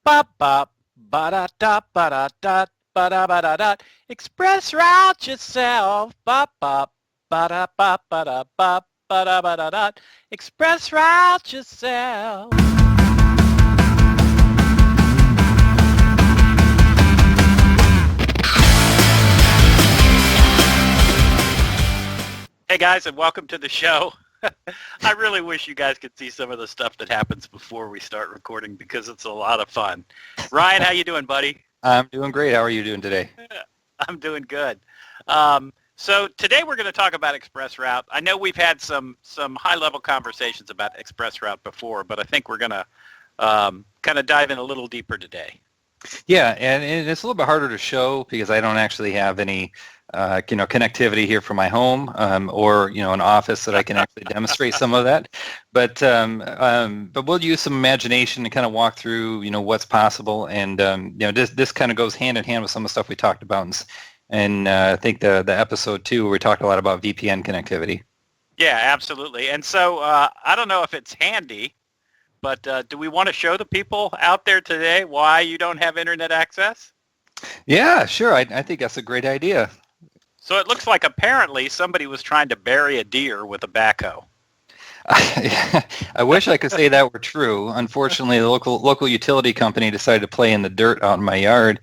bop bop ba da da ba da da ba da ba da da. Express route yourself. Bop bop ba da ba da ba da ba da da. Express route yourself. Hey guys, and welcome to the show. I really wish you guys could see some of the stuff that happens before we start recording because it's a lot of fun. Ryan, how you doing, buddy? I'm doing great. How are you doing today? I'm doing good. So today we're going to talk about ExpressRoute. I know we've had some high-level conversations about ExpressRoute before, but I think we're going to kind of dive in a little deeper today. Yeah, and it's a little bit harder to show because I don't actually have any connectivity here from my home or an office that I can actually demonstrate some of that. But we'll use some imagination to kind of walk through what's possible, and this kind of goes hand in hand with some of the stuff we talked about, and I think the episode 2 where we talked a lot about VPN connectivity. Yeah, absolutely. And so I don't know if it's handy, but do we want to show the people out there today why you don't have internet access? Yeah, sure. I think that's a great idea. So it looks like apparently somebody was trying to bury a deer with a backhoe. I wish I could say that were true. Unfortunately, the local utility company decided to play in the dirt out in my yard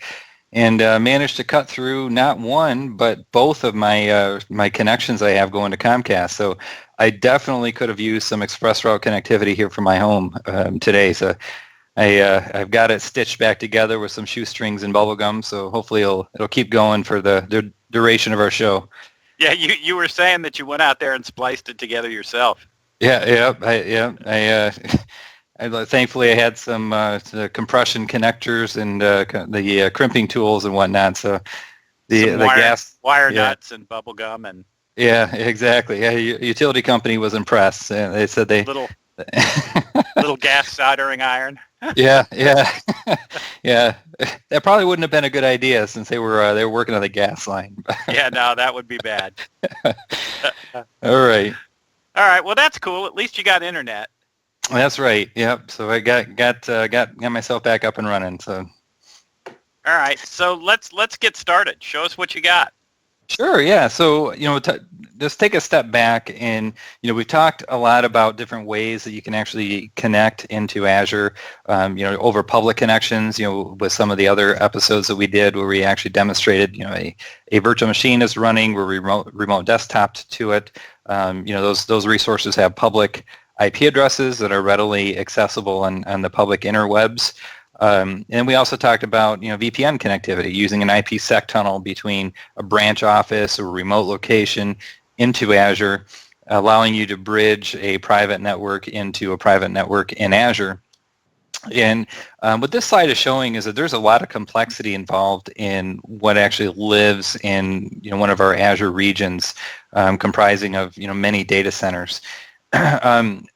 and managed to cut through not one, but both of my connections I have going to Comcast. So I definitely could have used some ExpressRoute connectivity here from my home today. So I've got it stitched back together with some shoestrings and bubble gum, so hopefully it'll keep going for the duration of our show. Yeah, you were saying that you went out there and spliced it together yourself. Yeah. Thankfully I had some compression connectors and the crimping tools and whatnot. So the wire nuts and bubble gum and. Yeah, exactly. Yeah, utility company was impressed. They said little gas soldering iron. Yeah. That probably wouldn't have been a good idea since they were working on the gas line. Yeah, no, that would be bad. All right. Well, that's cool. At least you got internet. That's right. Yep. So I got myself back up and running. So. All right. So let's get started. Show us what you got. Sure. Yeah. So just take a step back, and we've talked a lot about different ways that you can actually connect into Azure, over public connections. With some of the other episodes that we did, where we actually demonstrated, a virtual machine is running, we're remote desktop to it. Those resources have public IP addresses that are readily accessible on the public interwebs. And we also talked about VPN connectivity using an IPsec tunnel between a branch office or remote location into Azure, allowing you to bridge a private network into a private network in Azure. And what this slide is showing is that there's a lot of complexity involved in what actually lives in one of our Azure regions, comprising of many data centers.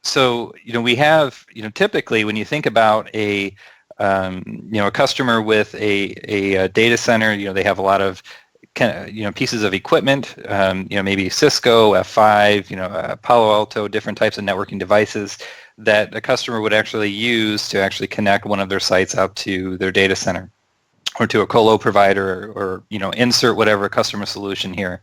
So we have typically when you think about a customer with a data center, they have a lot of pieces of equipment, maybe Cisco, F5, Palo Alto, different types of networking devices that a customer would actually use to actually connect one of their sites up to their data center or to a colo provider or insert whatever customer solution here.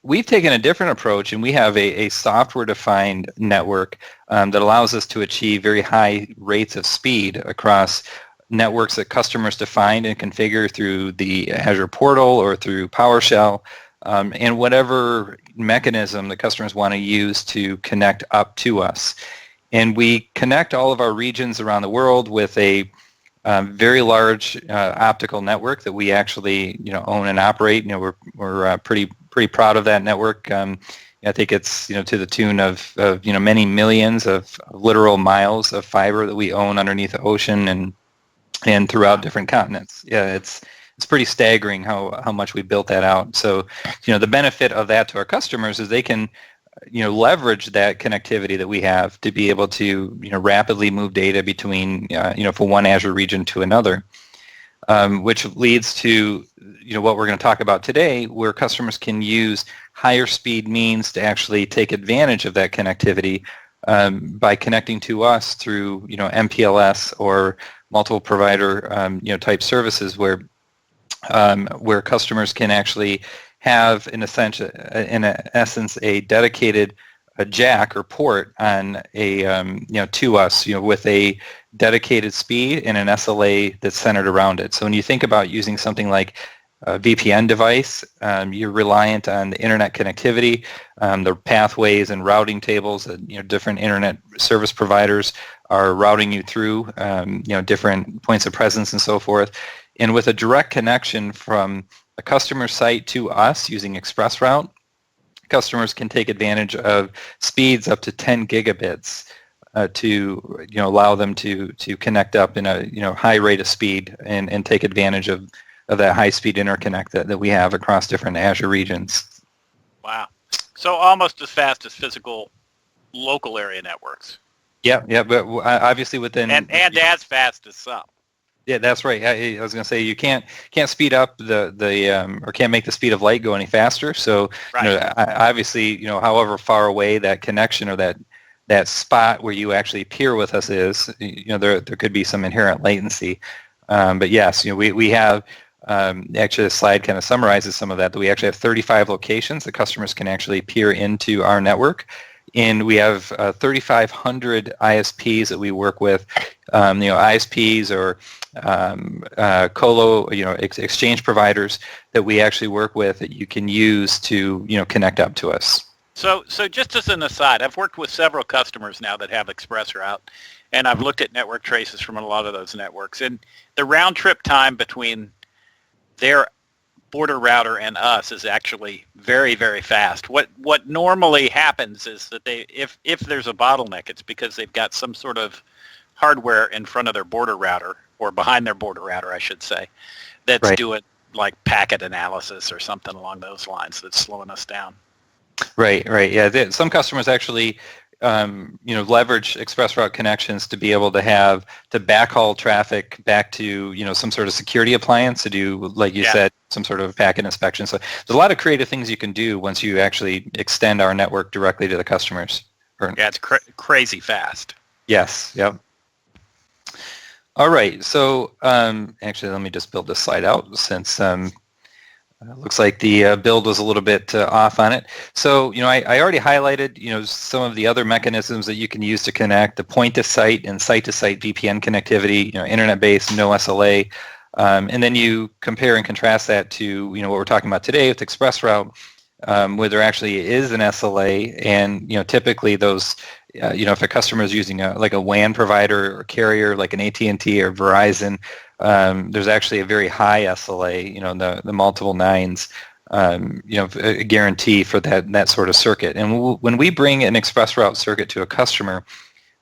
We've taken a different approach, and we have a software-defined network that allows us to achieve very high rates of speed across networks that customers define and configure through the Azure portal or through PowerShell, and whatever mechanism the customers want to use to connect up to us. And we connect all of our regions around the world with a very large optical network that we actually own and operate. We're pretty proud of that network. I think it's to the tune of many millions of literal miles of fiber that we own underneath the ocean and throughout different continents. Yeah, it's pretty staggering how much we built that out. So the benefit of that to our customers is they can leverage that connectivity that we have to be able to rapidly move data between from one Azure region to another. Which leads to what we're going to talk about today, where customers can use higher speed means to actually take advantage of that connectivity by connecting to us through, MPLS or multiple provider, type services where customers can actually have, in essence, a dedicated jack or port on to us, with a dedicated speed and an SLA that's centered around it. So when you think about using something like a VPN device, you're reliant on the internet connectivity, the pathways and routing tables. Different internet service providers are routing you through, different points of presence and so forth. And with a direct connection from a customer site to us using ExpressRoute, customers can take advantage of speeds up to 10 gigabits to allow them to connect up in a high rate of speed and take advantage of that high-speed interconnect that we have across different Azure regions. Wow. So almost as fast as physical local area networks. Yeah, but obviously within... And as fast as some. Yeah, that's right. I was going to say you can't speed up or can't make the speed of light go any faster. So right. Obviously, however far away that connection or that spot where you actually peer with us is, there could be some inherent latency. But yes, we have actually the slide kind of summarizes some of that. We actually have 35 locations that customers can actually peer into our network. And we have 3,500 ISPs that we work with, ISPs or exchange providers that we actually work with that you can use to, connect up to us. So just as an aside, I've worked with several customers now that have ExpressRoute, and I've looked at network traces from a lot of those networks. And the round trip time between their border router and us is actually very, very fast. What normally happens is that if there's a bottleneck, it's because they've got some sort of hardware in front of their border router, or behind their border router, I should say, that's right. doing like packet analysis or something along those lines that's slowing us down. Right. Yeah, some customers actually leverage ExpressRoute connections to be able to backhaul traffic back to, some sort of security appliance to do, like you said, some sort of packet inspection. So there's a lot of creative things you can do once you actually extend our network directly to the customers. Yeah, it's crazy fast. Yes. Yep. All right. So actually, let me just build this slide out since looks like the build was a little bit off on it. So, I already highlighted, some of the other mechanisms that you can use to connect: the point-to-site and site-to-site VPN connectivity, internet-based, no SLA. And then you compare and contrast that to, what we're talking about today with ExpressRoute, where there actually is an SLA, and, typically those, if a customer is using like a WAN provider or carrier like an AT&T or Verizon, there's actually a very high SLA, the multiple nines, a guarantee for that sort of circuit. And when we bring an ExpressRoute circuit to a customer,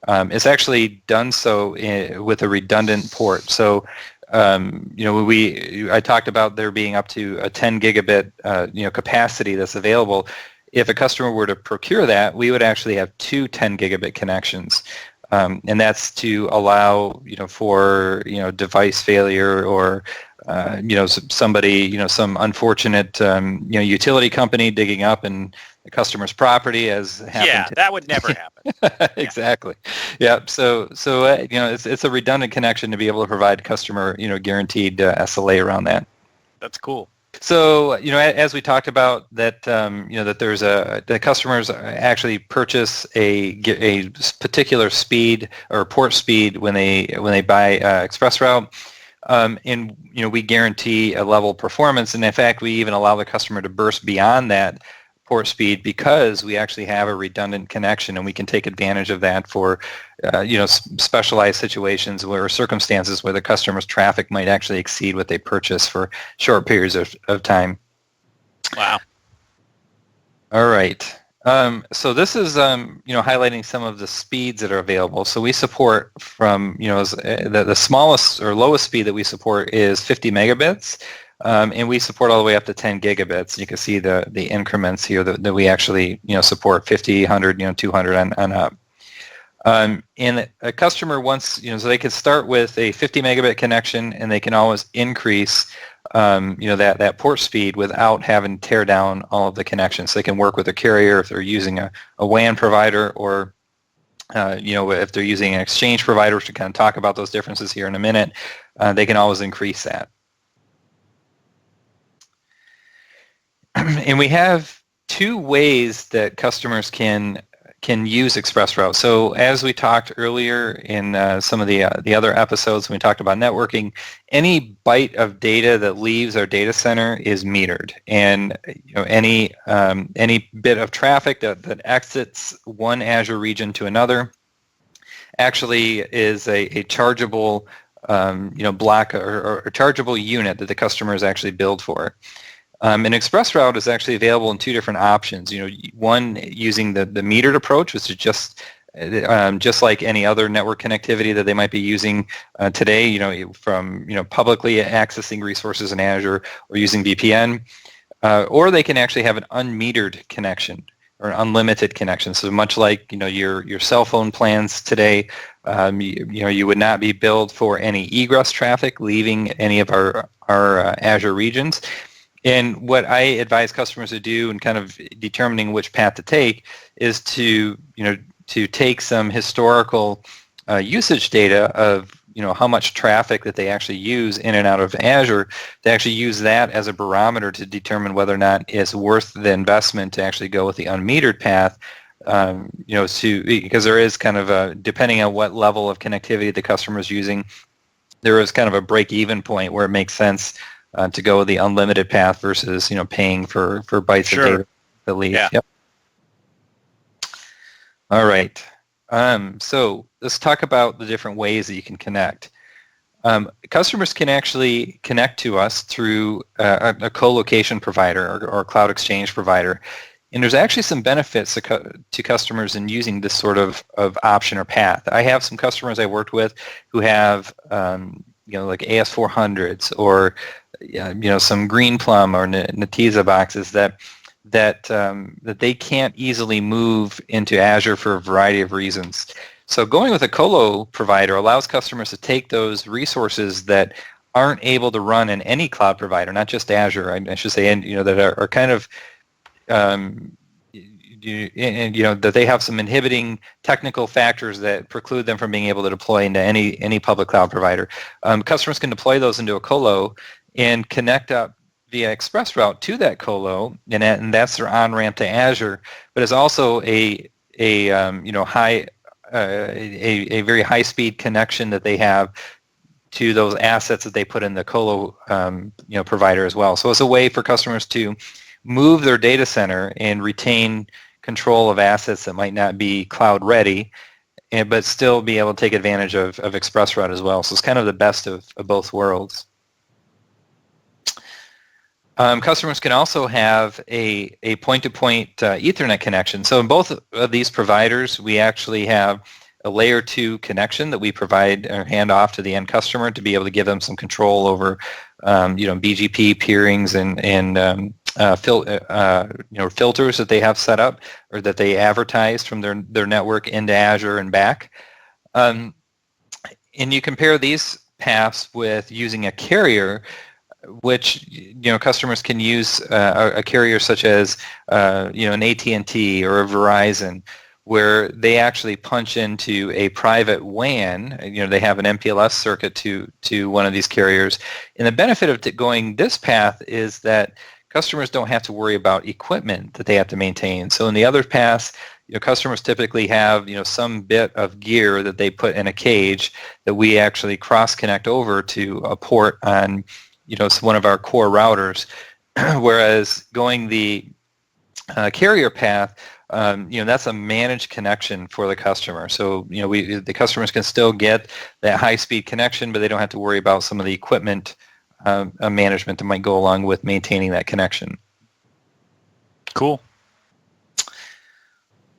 it's actually done so with a redundant port. So, I talked about there being up to a 10 gigabit, capacity that's available. If a customer were to procure that, we would actually have two 10 gigabit connections. And that's to allow, for, device failure or, somebody, some unfortunate, utility company digging up in the customer's property as happened. Yeah, that would never happen. Exactly. Yeah. So it's a redundant connection to be able to provide customer, guaranteed SLA around that. That's cool. So, as we talked about that, that there's the customers actually purchase a particular speed or port speed when they buy ExpressRoute, and we guarantee a level of performance, and in fact, we even allow the customer to burst beyond that port speed because we actually have a redundant connection, and we can take advantage of that for specialized situations or circumstances where the customer's traffic might actually exceed what they purchase for short periods of time. Wow. All right. So this is highlighting some of the speeds that are available. So we support from the smallest or lowest speed that we support is 50 megabits. And we support all the way up to 10 gigabits. You can see the increments here that we actually support 50, 100, 200 on up. And a customer wants, so they can start with a 50 megabit connection, and they can always increase that port speed without having to tear down all of the connections. So they can work with a carrier if they're using a WAN provider, or if they're using an exchange provider, which we kind of talk about those differences here in a minute, they can always increase that. And we have two ways that customers can use ExpressRoute. So as we talked earlier in some of the other episodes when we talked about networking, any byte of data that leaves our data center is metered, and any bit of traffic that exits one Azure region to another actually is a chargeable block or chargeable unit that the customer is actually billed for. And ExpressRoute is actually available in two different options. One using the metered approach, which is just like any other network connectivity that they might be using today. From publicly accessing resources in Azure or using VPN, or they can actually have an unmetered connection or an unlimited connection. So much like your cell phone plans today, you would not be billed for any egress traffic leaving any of our Azure regions. And what I advise customers to do in kind of determining which path to take is to take some historical usage data of how much traffic that they actually use in and out of Azure, to actually use that as a barometer to determine whether or not it's worth the investment to actually go with the unmetered path. Because there is kind of depending on what level of connectivity the customer is using, there is kind of a break-even point where it makes sense to go with the unlimited path versus paying for bytes of data that leave. Yeah. Yep. All right. So let's talk about the different ways that you can connect. Customers can actually connect to us through a colocation provider or cloud exchange provider. And there's actually some benefits to customers in using this sort of option or path. I have some customers I worked with who have like AS400s or some Greenplum or Netezza boxes that they can't easily move into Azure for a variety of reasons. So going with a colo provider allows customers to take those resources that aren't able to run in any cloud provider, not just Azure, I should say, and that are kind of that they have some inhibiting technical factors that preclude them from being able to deploy into any public cloud provider. Customers can deploy those into a colo and connect up via ExpressRoute to that colo, and that's their on-ramp to Azure. But it's also a very high-speed connection that they have to those assets that they put in the colo provider as well. So it's a way for customers to move their data center and retain control of assets that might not be cloud ready, but still be able to take advantage of ExpressRoute as well. So it's kind of the best of both worlds. Customers can also have a point-to-point Ethernet connection. So in both of these providers, we actually have a layer 2 connection that we provide or hand off to the end customer to be able to give them some control over BGP peerings and filters that they have set up or that they advertise from their network into Azure and back. And you compare these paths with using a carrier, which customers can use a carrier such as an AT&T or a Verizon, where they actually punch into a private WAN. They have an MPLS circuit to one of these carriers. And the benefit of going this path is that customers don't have to worry about equipment that they have to maintain. So in the other paths, customers typically have some bit of gear that they put in a cage that we actually cross-connect over to a port on one of our core routers. Whereas going the carrier path, that's a managed connection for the customer. So the customers can still get that high-speed connection, but they don't have to worry about some of the equipment management that might go along with maintaining that connection. Cool.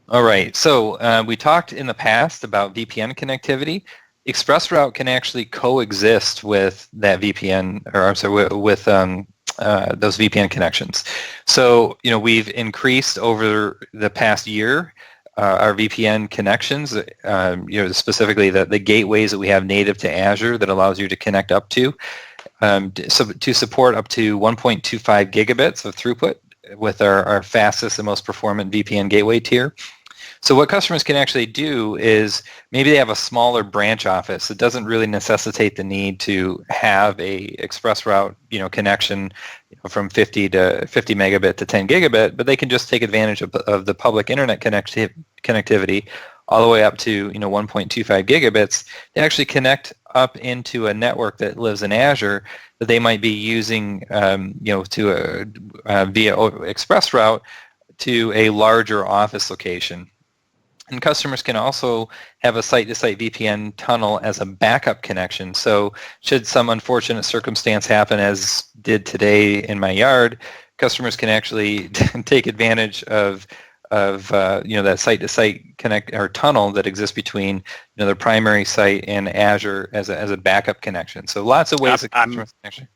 All right. So we talked in the past about VPN connectivity. ExpressRoute can actually coexist with that VPN, or I'm sorry, with those VPN connections. So we've increased over the past year our VPN connections. Specifically the gateways that we have native to Azure that allows you to connect up to. So to support up to 1.25 gigabits of throughput with our fastest and most performant VPN gateway tier. So what customers can actually do is maybe they have a smaller branch office. It doesn't really necessitate the need to have a ExpressRoute, connection from 50 megabit to 10 gigabit, but they can just take advantage of the public internet connectivity all the way up to 1.25 gigabits. They actually connect up into a network that lives in Azure that they might be using to via ExpressRoute to a larger office location. And customers can also have a site-to-site VPN tunnel as a backup connection. So should some unfortunate circumstance happen, as did today in my yard, customers can actually take advantage of that site-to-site connect or tunnel that exists between their primary site and Azure as a backup connection. So lots of ways that customers can actually.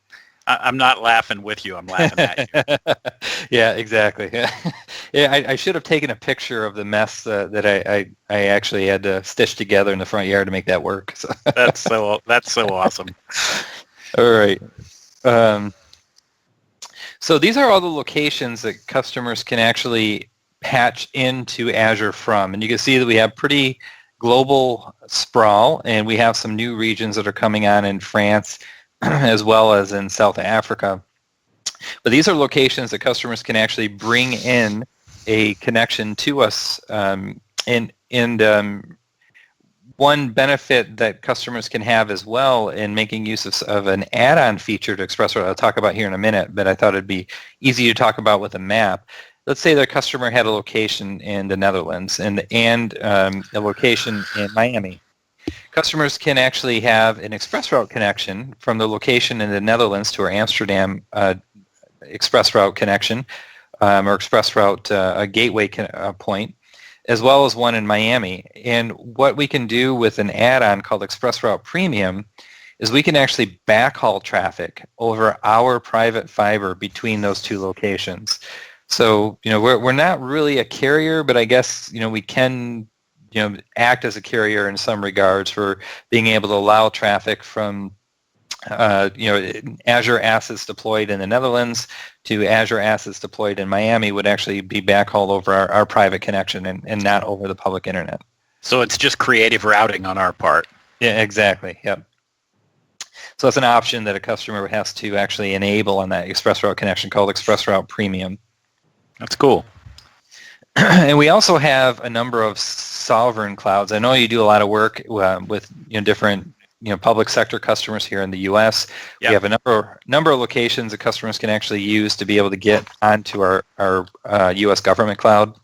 I'm not laughing with you. I'm laughing at you. Yeah, exactly. Yeah, I should have taken a picture of the mess that I actually had to stitch together in the front yard to make that work. So. That's so awesome. All right. So these are all the locations that customers can actually patch into Azure from, and you can see that we have pretty global sprawl, and we have some new regions that are coming on in France as well as in South Africa. But these are locations that customers can actually bring in a connection to us. And one benefit that customers can have as well in making use of an add-on feature to ExpressRoute, I'll talk about here in a minute, but I thought it'd be easy to talk about with a map. Let's say the customer had a location in the Netherlands and a location in Miami. Customers can actually have an ExpressRoute connection from the location in the Netherlands to our Amsterdam ExpressRoute connection or ExpressRoute gateway point, as well as one in Miami. And what we can do with an add-on called ExpressRoute Premium is we can actually backhaul traffic over our private fiber between those two locations. So, we're not really a carrier, but I guess, we can act as a carrier in some regards for being able to allow traffic from, Azure assets deployed in the Netherlands to Azure assets deployed in Miami would actually be backhauled over our private connection and not over the public internet. So it's just creative routing on our part. Yeah, exactly. Yep. So that's an option that a customer has to actually enable on that ExpressRoute connection called ExpressRoute Premium. That's cool. And we also have a number of sovereign clouds. I know you do a lot of work with different public sector customers here in the U.S. Yep. We have a number of locations that customers can actually use to be able to get onto our U.S. government cloud.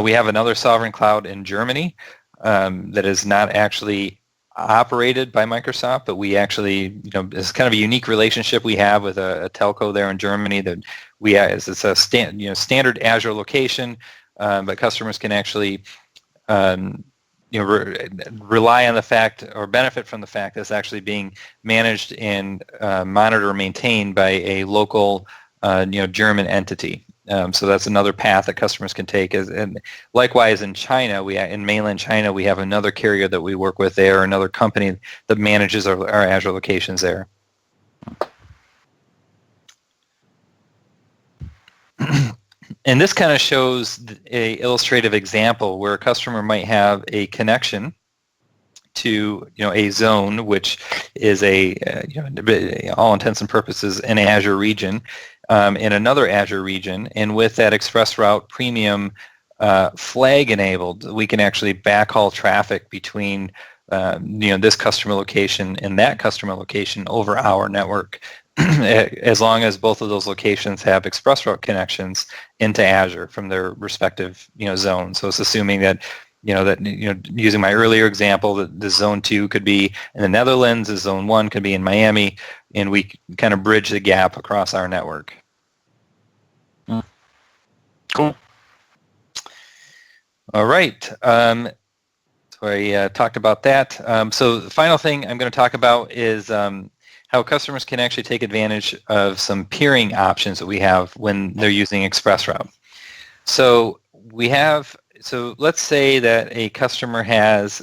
We have another sovereign cloud in Germany that is not actually operated by Microsoft, but we actually, it's kind of a unique relationship we have with a telco there in Germany that it's a standard Azure location, but customers can actually rely on the fact or benefit from the fact that it's actually being managed and monitored or maintained by a local German entity. So that's another path that customers can take. And likewise in China, in mainland China, we have another carrier that we work with there, another company that manages our Azure locations there. And this kind of shows a illustrative example where a customer might have a connection to a zone, which is all intents and purposes an Azure region, in another Azure region, and with that ExpressRoute Premium flag enabled, we can actually backhaul traffic between this customer location and that customer location over our network, as long as both of those locations have ExpressRoute connections into Azure from their respective zones. So it's assuming that using my earlier example, that the zone 2 could be in the Netherlands, the zone 1 could be in Miami, and we kind of bridge the gap across our network. Cool. All right. So I talked about that. So the final thing I'm going to talk about is how customers can actually take advantage of some peering options that we have when they're using ExpressRoute. So let's say that a customer has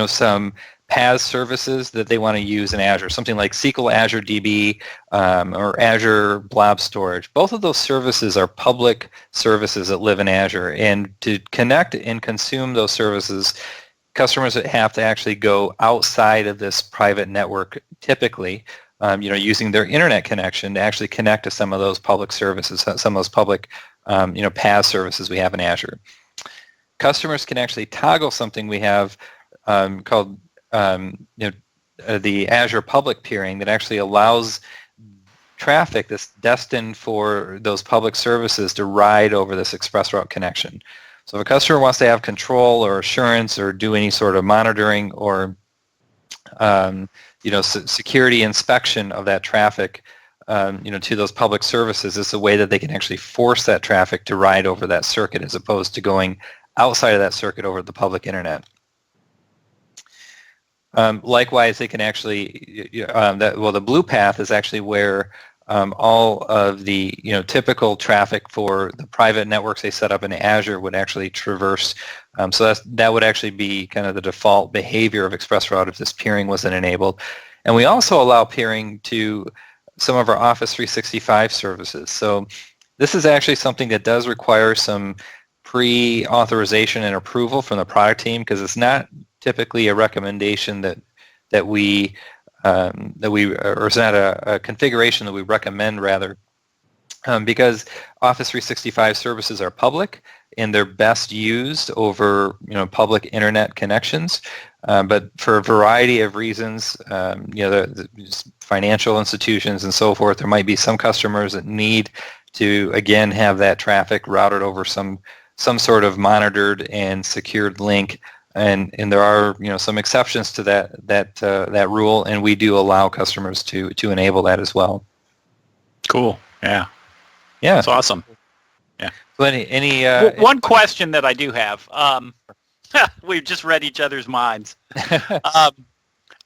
some PaaS services that they want to use in Azure, something like SQL Azure DB or Azure Blob Storage. Both of those services are public services that live in Azure, and to connect and consume those services, customers have to actually go outside of this private network, typically, using their internet connection to actually connect to some of those public services, some of those public, PaaS services we have in Azure. Customers can actually toggle something we have called the Azure public peering that actually allows traffic that's destined for those public services to ride over this ExpressRoute connection. So if a customer wants to have control or assurance or do any sort of monitoring or security inspection of that traffic, to those public services, it's a way that they can actually force that traffic to ride over that circuit as opposed to going outside of that circuit over the public internet. Likewise, they can actually, the blue path is actually where all of the typical traffic for the private networks they set up in Azure would actually traverse. So that would actually be kind of the default behavior of ExpressRoute if this peering wasn't enabled. And we also allow peering to some of our Office 365 services. So this is actually something that does require some pre-authorization and approval from the product team, because it's not typically a recommendation or it's not a configuration that we recommend, rather, because Office 365 services are public and they're best used over public internet connections. But for a variety of reasons, the financial institutions and so forth, there might be some customers that need to again have that traffic routed over some sort of monitored and secured link. And there are some exceptions to that rule, and we do allow customers to enable that as well. Cool. Yeah. That's awesome. Yeah. So one question that I do have, we've just read each other's minds.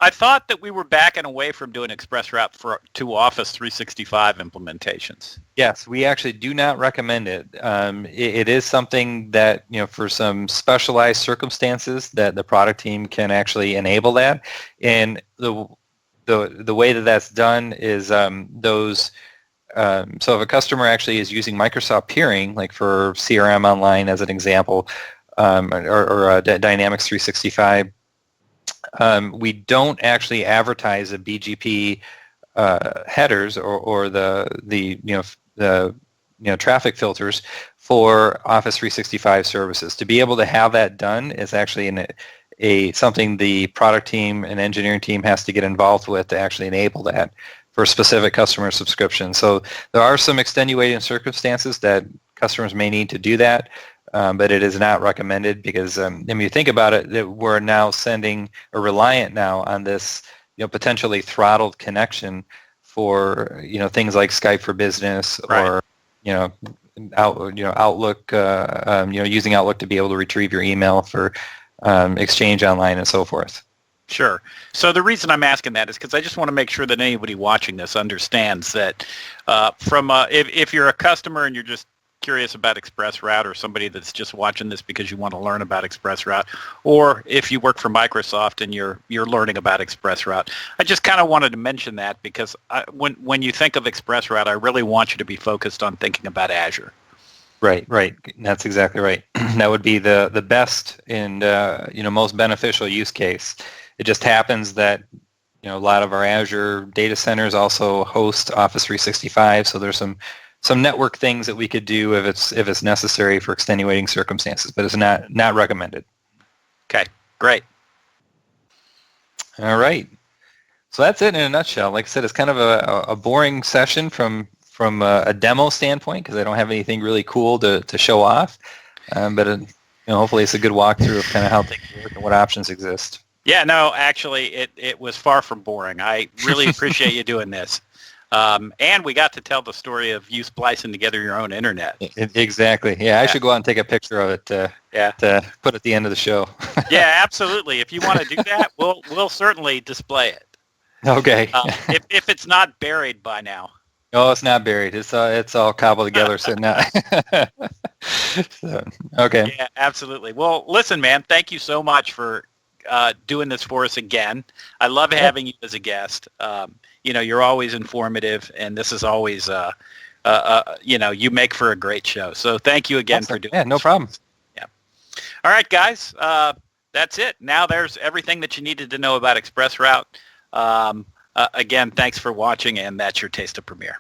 I thought that we were backing away from doing ExpressRoute to Office 365 implementations. Yes, we actually do not recommend it. It is something that, for some specialized circumstances that the product team can actually enable that. And the way that that's done is so if a customer actually is using Microsoft peering, like for CRM Online as an example, or Dynamics 365, we don't actually advertise the BGP headers or the traffic filters for Office 365 services. To be able to have that done is actually something the product team and engineering team has to get involved with to actually enable that for specific customer subscriptions. So there are some extenuating circumstances that customers may need to do that. But it is not recommended because, when you think about it, that we're now reliant now on this, potentially throttled connection for, things like Skype for Business, or, Outlook, using Outlook to be able to retrieve your email for Exchange Online and so forth. Sure. So the reason I'm asking that is because I just want to make sure that anybody watching this understands that if you're a customer and you're just curious about ExpressRoute, or somebody that's just watching this because you want to learn about ExpressRoute, or if you work for Microsoft and you're learning about ExpressRoute, I just kind of wanted to mention that because when you think of ExpressRoute, I really want you to be focused on thinking about Azure. Right. That's exactly right. That would be the best and most beneficial use case. It just happens that a lot of our Azure data centers also host Office 365, so there's some network things that we could do if it's necessary for extenuating circumstances, but it's not recommended. Okay, great. All right. So that's it in a nutshell. Like I said, it's kind of a boring session from a demo standpoint because I don't have anything really cool to show off. But hopefully it's a good walkthrough of kind of how things work and what options exist. Yeah, no, actually, it was far from boring. I really appreciate you doing this. And we got to tell the story of you splicing together your own internet. Exactly. Yeah, I should go out and take a picture of it to put at the end of the show. Yeah, absolutely. If you want to do that, we'll certainly display it. Okay. If it's not buried by now. No, it's not buried. It's all cobbled together. So now. Okay. Yeah, absolutely. Well, listen, man, thank you so much for doing this for us again. I love having you as a guest. You're always informative, and this is always, you make for a great show. So thank you again for doing this. Yeah, no problem. Yeah. All right, guys. That's it. Now there's everything that you needed to know about ExpressRoute. Again, thanks for watching, and that's your Taste of Premiere.